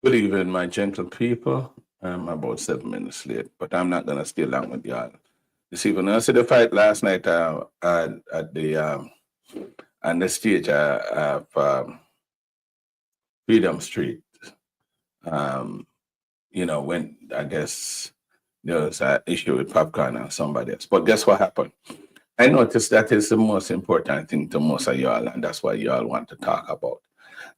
Good evening, my gentle people. I'm about 7 minutes late, but I'm not gonna stay long with y'all this evening. I see the fight last night at the on the stage of Freedom Street. Um, when I guess there was an issue with popcorn and somebody else. But guess what happened? I noticed that is the most important thing to most of y'all, and that's why y'all want to talk about.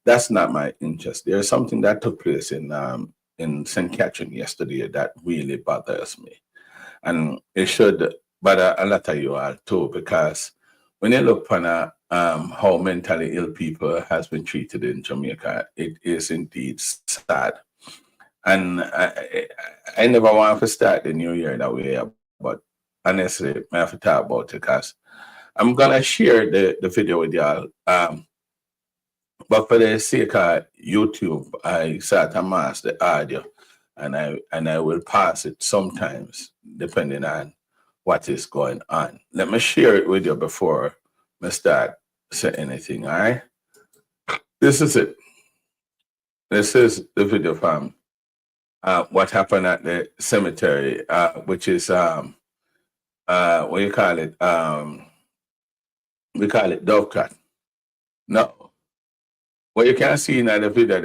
That's not my interest. There's something that took place in St. Catherine yesterday that really bothers me, and it should bother a lot of you all too, because when you look upon how mentally ill people has been treated in Jamaica, it is indeed sad. And I never want to start the new year that way, but honestly, I have to talk about it because I'm gonna share the video with y'all. But for the sake of YouTube, I sort of mask the audio, and I will pass it sometimes depending on what is going on. Let me share it with you before I start say anything. All right, this is it. This is the video from what happened at the cemetery, which is what you call it? We call it Dovecat. No, what you can see in the video,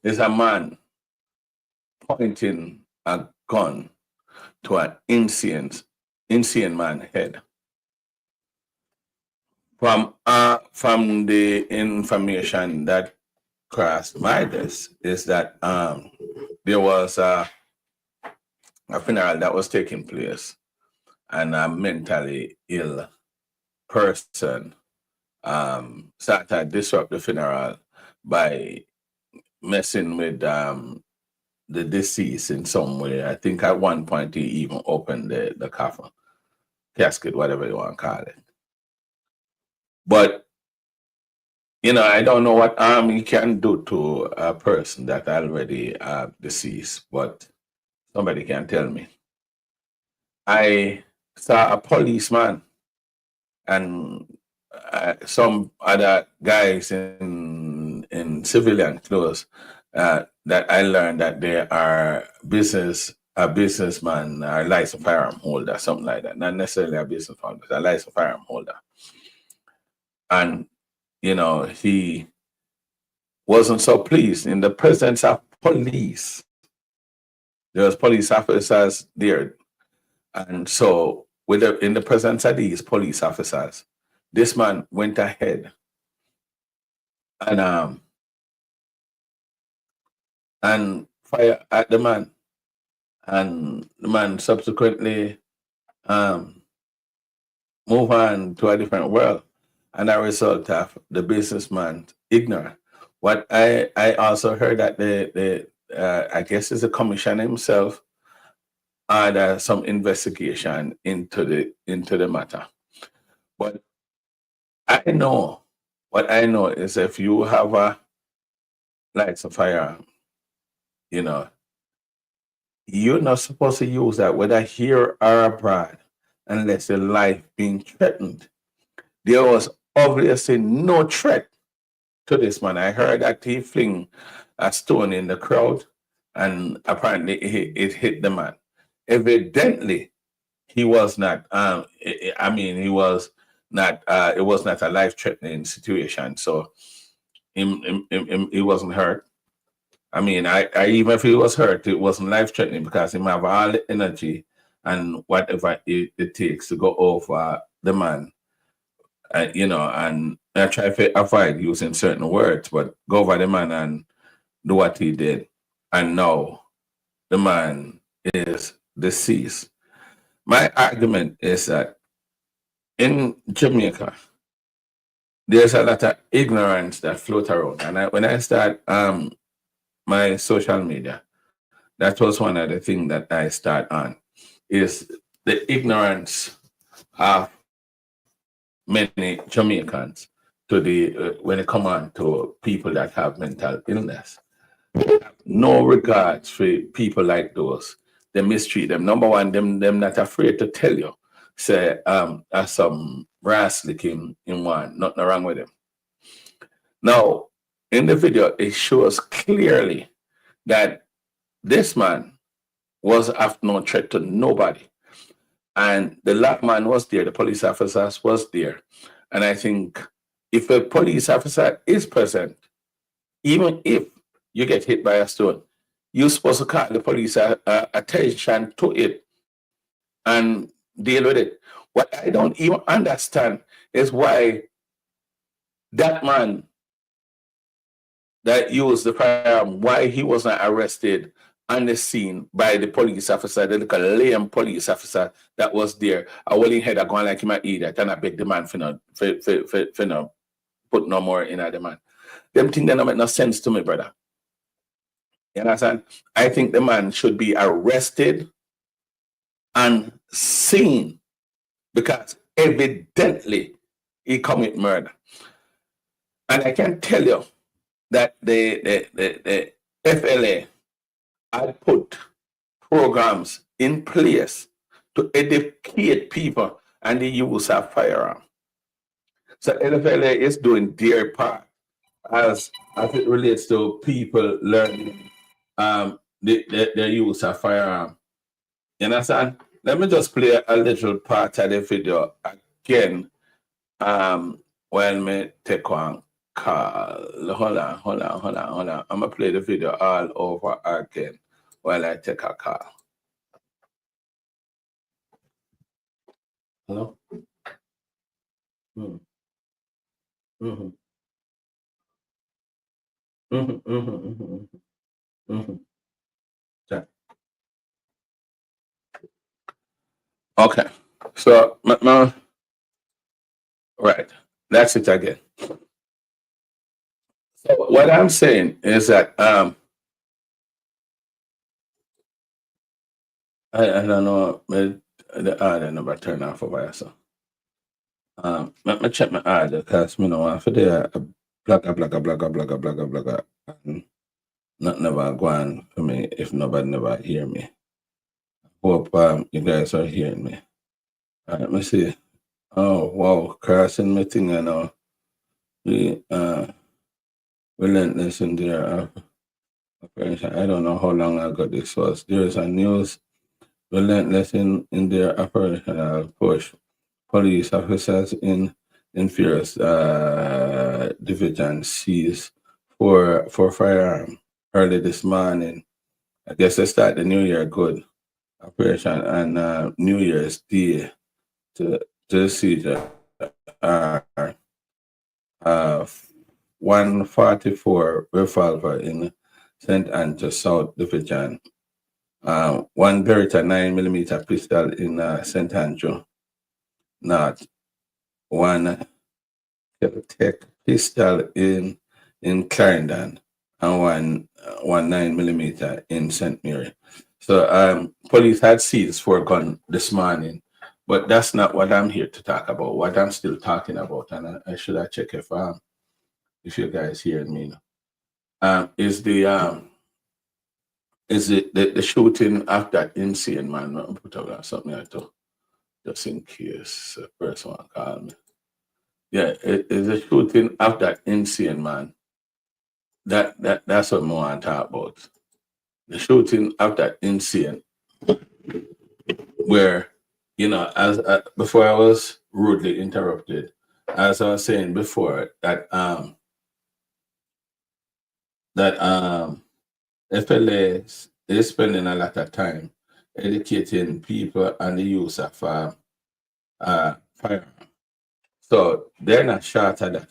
is a man pointing a gun to an insane man head. From the information that crossed my desk is that there was a funeral that was taking place, and a mentally ill person started to disrupt the funeral by messing with the deceased in some way. I think at one point he even opened the coffin, casket, whatever you want to call it. But I don't know what harm you can do to a person that already deceased, but somebody can tell me. I saw a policeman and some other guys in civilian clothes that I learned that they are a businessman or licensed firearm holder, something like that. Not necessarily a businessman, but a licensed firearm holder. And he wasn't so pleased in the presence of police. There was police officers there, and so in the presence of these police officers, this man went ahead and fired at the man, and the man subsequently um, move on to a different world, and a result of the businessman ignorant. What I also heard that the I guess is the commissioner himself had some investigation into the matter. But I know what I know is if you have a lights of firearm, you know, you're not supposed to use that whether here or abroad unless your life being threatened. There was obviously no threat to this man. I heard that he fling a stone in the crowd, and apparently it hit the man. Evidently, he was not. I mean, he was not. It was not a life-threatening situation, so he wasn't hurt. I mean, I even if he was hurt, it wasn't life-threatening because he have all the energy and whatever it takes to go over the man, and I try to avoid using certain words, but go over the man and do what he did. And now the man is deceased. My argument is that in Jamaica, there's a lot of ignorance that float around. And when I start my social media, that was one of the things that I start on, is the ignorance of many Jamaicans to the when it come on to people that have mental illness. No regards for people like those. They mistreat them. Number one, them not afraid to tell you. Say, some brass licking in one, nothing wrong with them. Now, in the video, it shows clearly that this man was of no threat to nobody. And the lab man was there, the police officers was there. And I think if a police officer is present, even if you get hit by a stone, you're supposed to call the police attention to it and deal with it. What I don't even understand is why that man that used the firearm, why he was not arrested on the scene by the police officer, the little lame police officer that was there. I will in head going like him an idiot and I beg the man for no put no more in the man. Them things that don't make no sense to me, brother. You understand? I think the man should be arrested and seen because evidently he commit murder. And I can tell you that the FLA had put programs in place to educate people and the use of firearm. So FLA is doing their part as it relates to people learning the use of firearm. You understand? Let me just play a little part of the video again while me take one call. Hold on. I'm gonna play the video all over again while I take a call. Hello? Mm. Mm-hmm. Mm-hmm. Mm-hmm. Mm-hmm. Mm-hmm. Yeah. Okay. So right. That's it again. So what I'm saying is that I don't know the order number turn off over here, so let me check my order because me know want for the blagga and not never go on for me if nobody never hear me. Hope you guys are hearing me. Let me see. Oh wow, crossing my thing I know. We relentless in their operation. I don't know how long ago this was. There's a news relentless in their operational push. Police officers in Fierce division seized for firearm early this morning. I guess they start the New Year good operation and New Year's Day to seize uh, 144 revolver in St. Andrew South Division, one Beretta 9mm pistol in St. Andrew North, one Tech pistol in Clarendon, and one 9mm in St. Mary. So police had seized 4 guns this morning, but that's not what I'm here to talk about. What I'm still talking about, and I should have checked if you guys hearing me now, is the shooting of that insane man. I'm put up something I to just in case a person want to call me. Yeah, it is a shooting of that insane man. That's what I want to talk about. The shooting of that insane, where as before I was rudely interrupted, as I was saying before that FLA is spending a lot of time educating people on the use of firearm. So they're not short of that.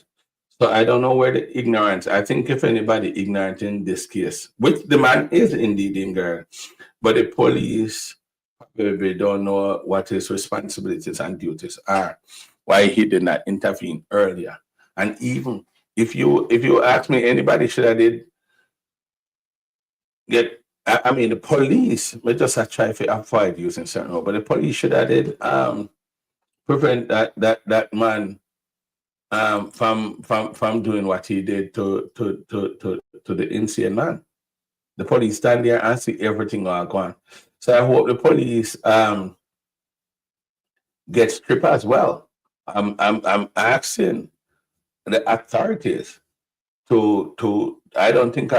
So I don't know where the ignorance. I think if anybody ignorant in this case, which the man is indeed ignorant, but the police probably don't know what his responsibilities and duties are, why he did not intervene earlier. And even if you ask me, anybody should have did get. I mean, the police. We just have try to avoid using certain, but the police should have did prevent that man from doing what he did to the insane man. The police stand there and see everything going on. So I hope the police get stripped as well. I'm asking the authorities to I don't think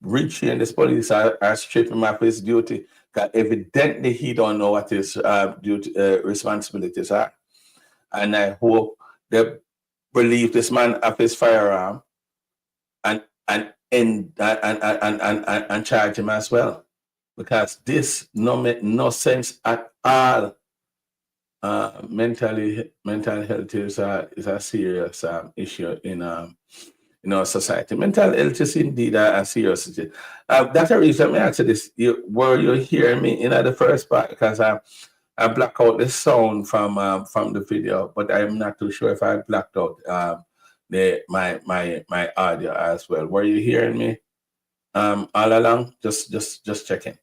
Richie and this police are stripping him of his duty. 'Cause evidently he don't know what his duty responsibilities are, and I hope they relieve this man of his firearm and charge him as well, because this no make no sense at all. Mental health is a serious issue in our society. Mental health is indeed a serious issue. That's a reason I asked you this. Were you hearing me in the first part? Because I black out the sound from the video, but I'm not too sure if I blacked out my audio as well. Were you hearing me all along? Just checking.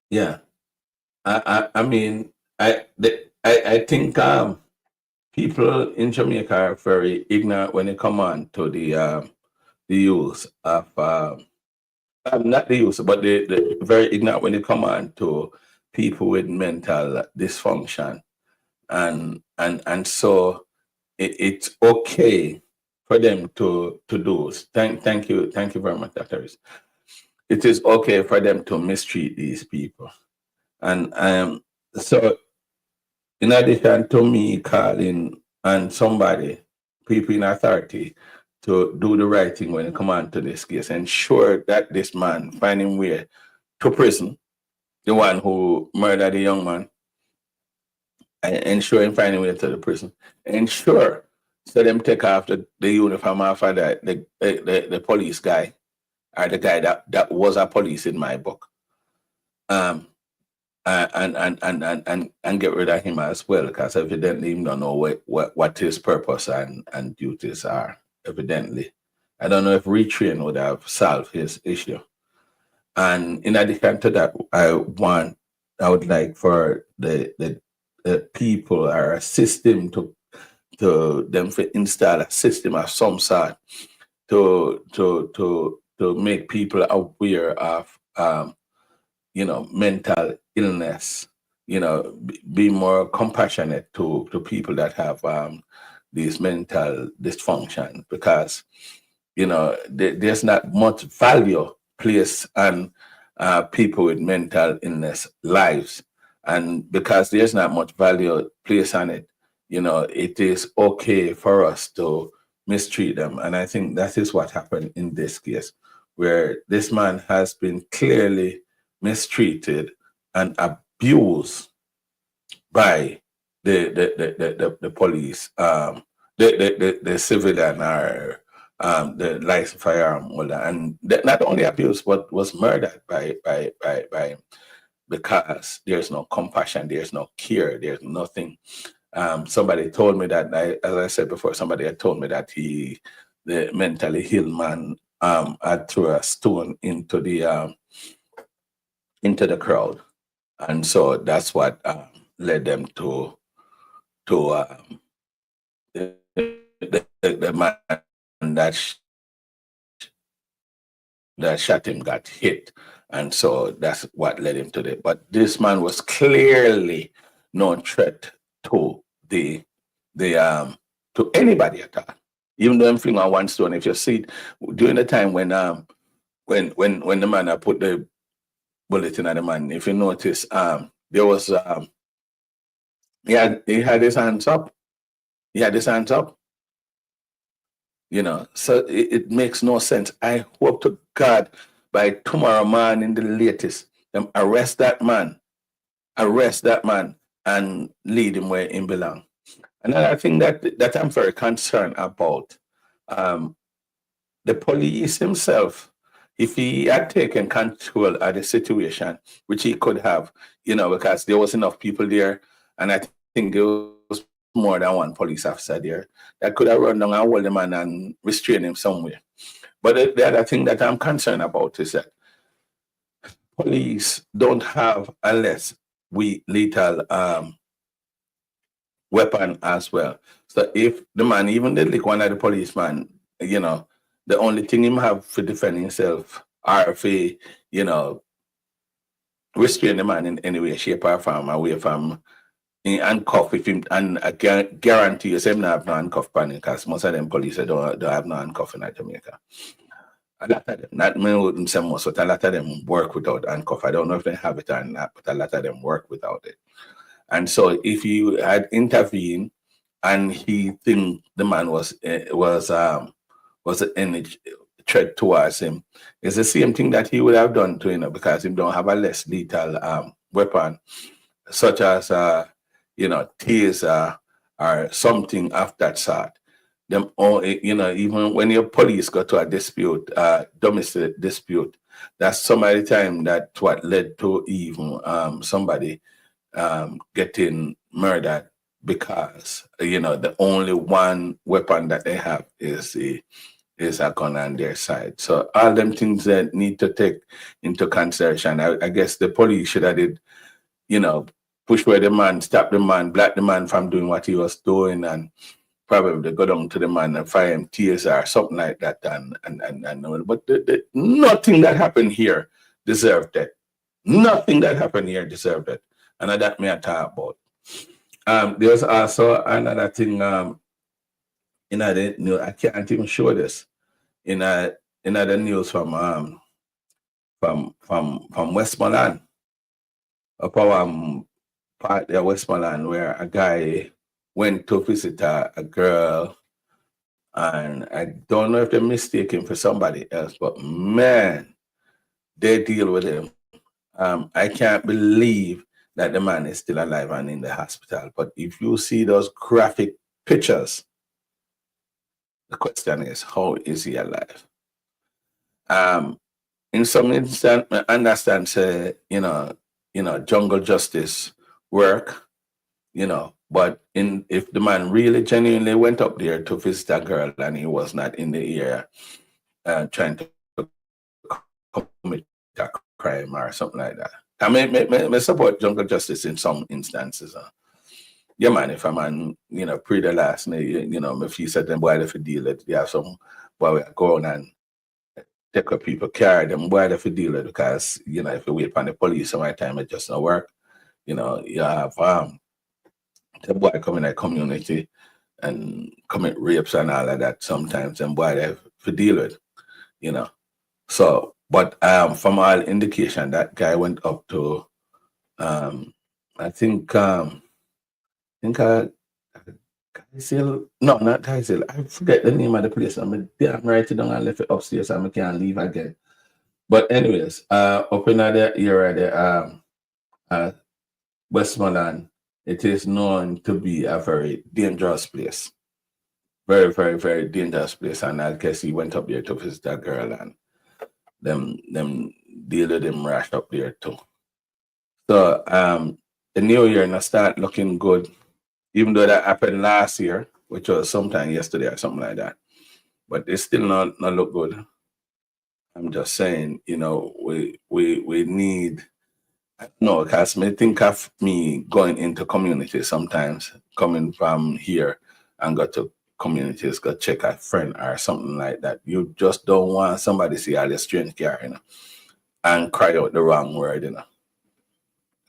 Yeah. I mean, I think people in Jamaica are very ignorant when it come on to the use of not the use, but the very ignorant when it come on to people with mental dysfunction, and so it's okay for them to do. Thank you very much, Dr. Reese. It is okay for them to mistreat these people, and so in addition to me calling and somebody, people in authority, to do the right thing when it come on to this case, ensure that this man find him way to prison, the one who murdered the young man, and ensure him find him way to the prison. Ensure so them take off the uniform off of the police guy, or the guy that was a police in my book. Um, and get rid of him as well, because evidently he don't know what his purpose and duties are. Evidently, I don't know if retrain would have solved his issue. And in addition to that, I would like for the people or a system to them to install a system of some sort to make people aware of mental illness, be more compassionate to people that have these mental dysfunction, because there's not much value placed on people with mental illness lives, and because there's not much value placed on it, it is okay for us to mistreat them. And I think that is what happened in this case, where this man has been clearly mistreated and abused by the police, the civilian, or the licensed firearm holder, and not only abused but was murdered by because there's no compassion, there's no care, there's nothing. Somebody told me that, as I said before, somebody had told me that the mentally ill man had threw a stone into the crowd, and so that's what led them to the man that shot him got hit, and so that's what led him to it. But this man was clearly no threat to to anybody at all. Even though I'm fling on one stone, if you see it, during the time when the man put the bullet in the man, if you notice, there was he had his hands up. He had his hands up. So it makes no sense. I hope to God by tomorrow morning, the latest, them arrest that man, and lead him where he belong. Another thing that I'm very concerned about, the police himself, if he had taken control of the situation, which he could have, because there was enough people there, and I think there was more than one police officer there, that could have run down and hold the man and restrain him somewhere. But the other thing that I'm concerned about is that police don't have a less lethal weapon as well. So if the man even did like one of the policemen, the only thing him have for defend himself, or for, restrain the man in any way, shape, or form away from in handcuff if him, and I guarantee you, him not have no handcuff on him because most of them police don't have no handcuff in Jamaica. A lot of them, not me wouldn't say most, but a lot of them work without handcuff. I don't know if they have it or not, but a lot of them work without it. And so if you had intervened and he think the man was any threat towards him, it's the same thing that he would have done to him because he don't have a less lethal weapon, such as taser or something of that sort. Them all, even when your police got to a dispute, domestic dispute, that's some of the time that what led to even somebody getting murdered because the only one weapon that they have is a gun on their side. So all them things that need to take into consideration. I guess the police should have did, push away the man, stop the man, block the man from doing what he was doing, and probably go down to the man and fire him tears or something like that. But nothing that happened here deserved that. Nothing that happened here deserved it. And that may I talk about. There's also another thing the news. I can't even show this in the news from Westmoreland, up our part of Westmoreland, where a guy went to visit a girl, and I don't know if they're mistaken for somebody else, but man, they deal with him. I can't believe that the man is still alive and in the hospital. But if you see those graphic pictures, the question is, how is he alive? In some instance, I understand, say, jungle justice work, but if the man really genuinely went up there to visit a girl and he was not in the area trying to commit a crime or something like that. I may support jungle justice in some instances. Yeah, man, if a man, pre the last night, if he said them boy if you deal it, you have some boy go on and take up people car, them boy if you deal it because, if you wait for the police some time it just not work. You have the boy come in a community and commit rapes and all of that sometimes, and boy they have to deal with, So, but from all indication, that guy went up to, I think Tysil, no, not Tysil. I forget the name of the place. I'm write it down and left it upstairs and I can't leave again. But anyways, up in the area there, Westmoreland, it is known to be a very dangerous place. Very, very, very dangerous place. And I guess he went up there to visit that girl and them deal with him rash up there too. So the new year now start looking good, even though that happened last year, which was sometime yesterday or something like that. But it's still not look good. I'm just saying, we need, no, because I think of me going into communities sometimes, coming from here and go to communities, go check a friend or something like that. You just don't want somebody to see all the strange car, and cry out the wrong word,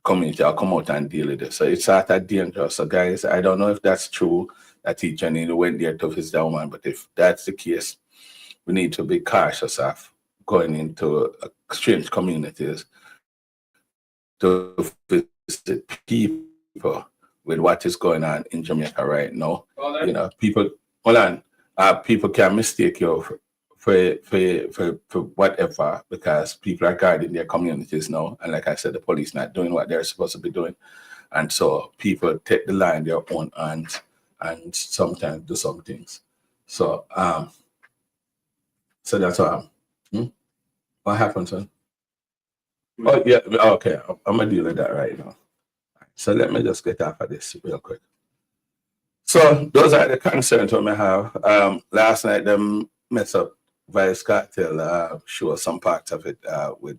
community will come out and deal with it. So it's sort of dangerous. So guys, I don't know if that's true that he genuinely went there to visit that woman, but if that's the case, we need to be cautious of going into strange communities to visit people with what is going on in Jamaica right now. People people can mistake you for whatever because people are guarding their communities now. And like I said, the police not doing what they're supposed to be doing. And so people take the law in their own hands and sometimes do some things. So so that's what what happened, son? Oh yeah, okay. I'm gonna deal with that right now. So let me just get off of this real quick. So those are the concerns we may have. Last night them mess up Vybz Kartel show some parts of it with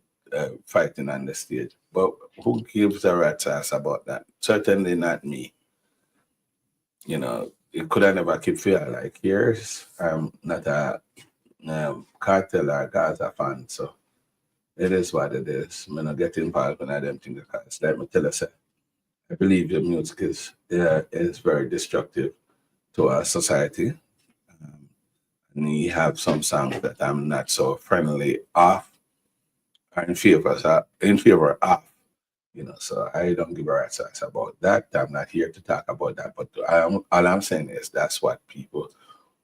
fighting on the stage. But who gives a rat's ass about that? Certainly not me. It could have never keep feel like years. I'm not a cartel or Gaza fan, so it is what it is. I'm not getting involved in them things because let me tell you, sir, I believe the music is very destructive to our society. Um, and we have some songs that I'm not so friendly of or in favor of. So I don't give a rat's ass about that. I'm not here to talk about that. But all I'm saying is that's what people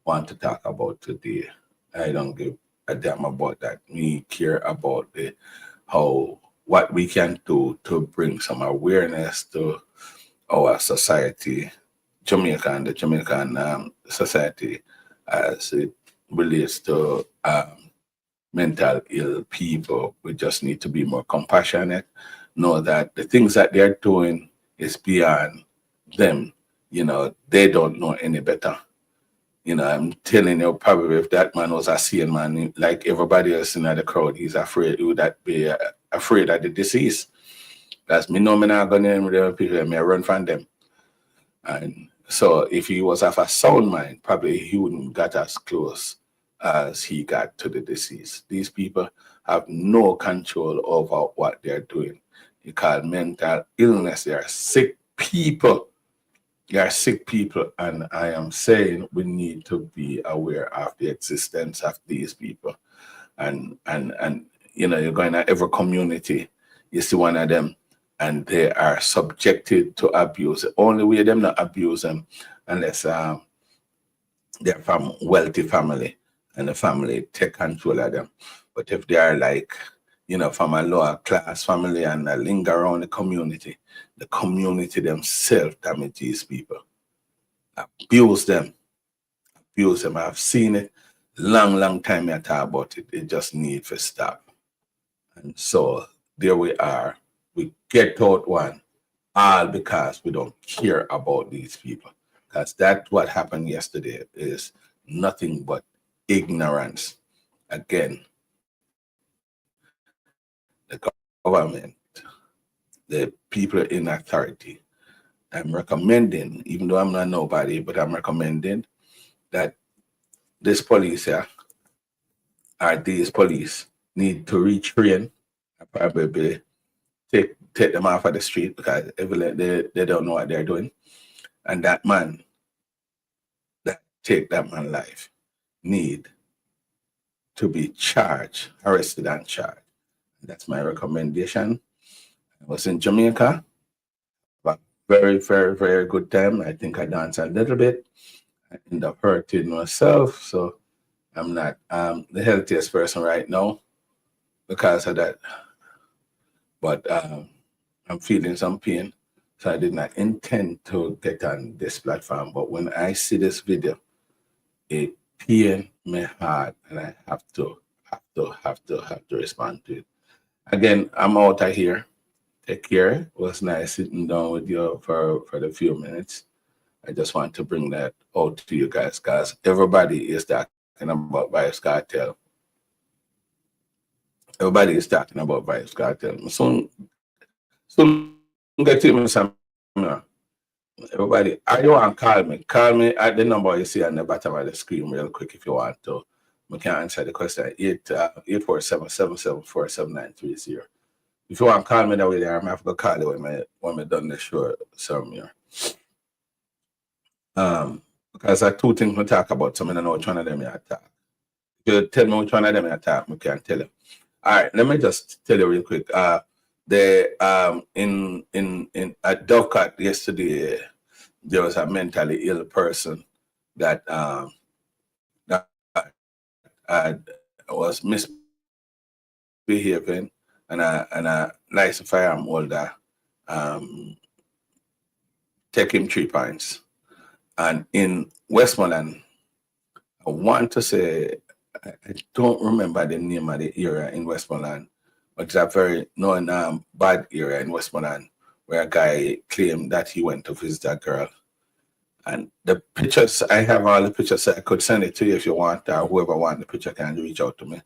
want to talk about today. I don't give a damn about that. We care about how what we can do to bring some awareness to our society, the Jamaican society, as it relates to mental ill people. We just need to be more compassionate, know that the things that they're doing is beyond them. They don't know any better. I'm telling you, probably if that man was a sane man, like everybody else in the crowd, he's afraid, he would that be afraid of the disease. That's me, no, me not going in with them people, me run from them. And so if he was of a sound mind, probably he wouldn't got as close as he got to the disease. These people have no control over what they're doing. You call mental illness. They are sick people. They are sick people. And I am saying we need to be aware of the existence of these people. And you're going to every community, you see one of them, and they are subjected to abuse. The only way them not abuse them unless they're from wealthy family and the family take control of them. But if they are like, from a lower class family and linger around the community themselves damage these people. Abuse them. Abuse them. I've seen it long time I talk about it. It just needs to stop. And so there we are. We get out one, all because we don't care about these people. Because that's what happened yesterday is nothing but ignorance. Again, the government, the people in authority. I'm recommending, even though I'm not nobody, but I'm recommending that this police here, or these police, need to retrain, probably take them off of the street because they don't know what they're doing. And that man that take that man life need to be charged, arrested and charged. That's my recommendation. I was in Jamaica, but very, very, very good time. I think I danced a little bit. I end up hurting myself, so I'm not the healthiest person right now because of that. But I'm feeling some pain, so I did not intend to get on this platform. But when I see this video, it pain me hard, and I have to respond to it. Again, I'm out of here. Take care. It was nice sitting down with you for the few minutes. I just want to bring that out to you guys because everybody is talking about Vybz Kartel. Everybody is talking about Vybz Kartel. Soon get to me some. Everybody, are you want to call me? Call me at the number you see on the bottom of the screen real quick if you want to. We can answer the question 847-774-7930. If you want to call me that way there, I'm have to call you when I done the show some year. Because I two things we talk about, so I don't know which one of them you attack. If you tell me which one of them you attack, I can tell you. All right, let me just tell you real quick. In at Dovecat yesterday, there was a mentally ill person that that was misbehaving, and a nice firearm holder take him 3 points. And in Westmoreland, I want to say I don't remember the name of the area in Westmoreland, but it's a very known bad area in Westmoreland where a guy claimed that he went to visit a girl. And the pictures, I have all the pictures. I could send it to you if you want, or whoever wants the picture can reach out to me.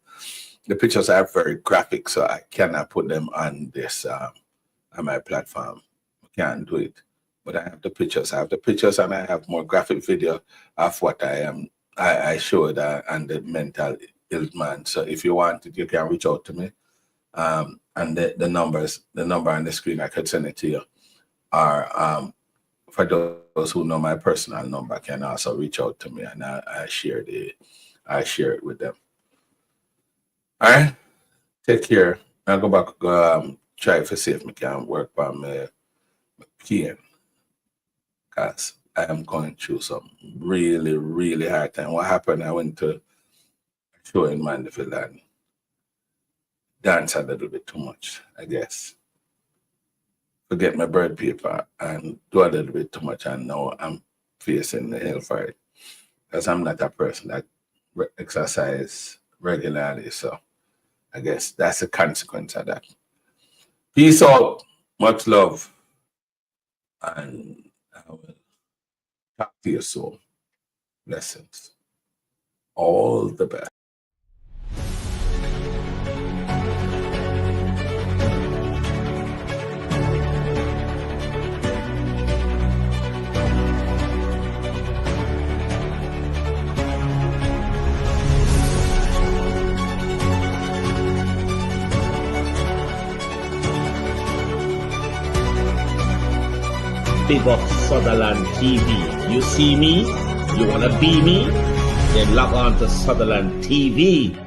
The pictures are very graphic, so I cannot put them on this on my platform. I can't do it. But I have the pictures. I have the pictures, and I have more graphic video of what I showed and the mental ill man. So if you want it, you can reach out to me. And the number on the screen, I could send it to you. or for those who know my personal number can also reach out to me, and I share it with them. All right, take care. I'll go back, try to see if I can work on my pain, because I am going through some really, really hard time. What happened? I went to a show in Mandeville and dance a little bit too much, I guess. Forget my bird paper and do a little bit too much, and now I'm facing the hell for it, because I'm not a person that exercise regularly. So I guess that's the consequence of that. Peace out, much love, and I will talk to you soon. Blessings. All the best. Big up Sutherland TV. You see me? You wanna be me? Then log on to Sutherland TV.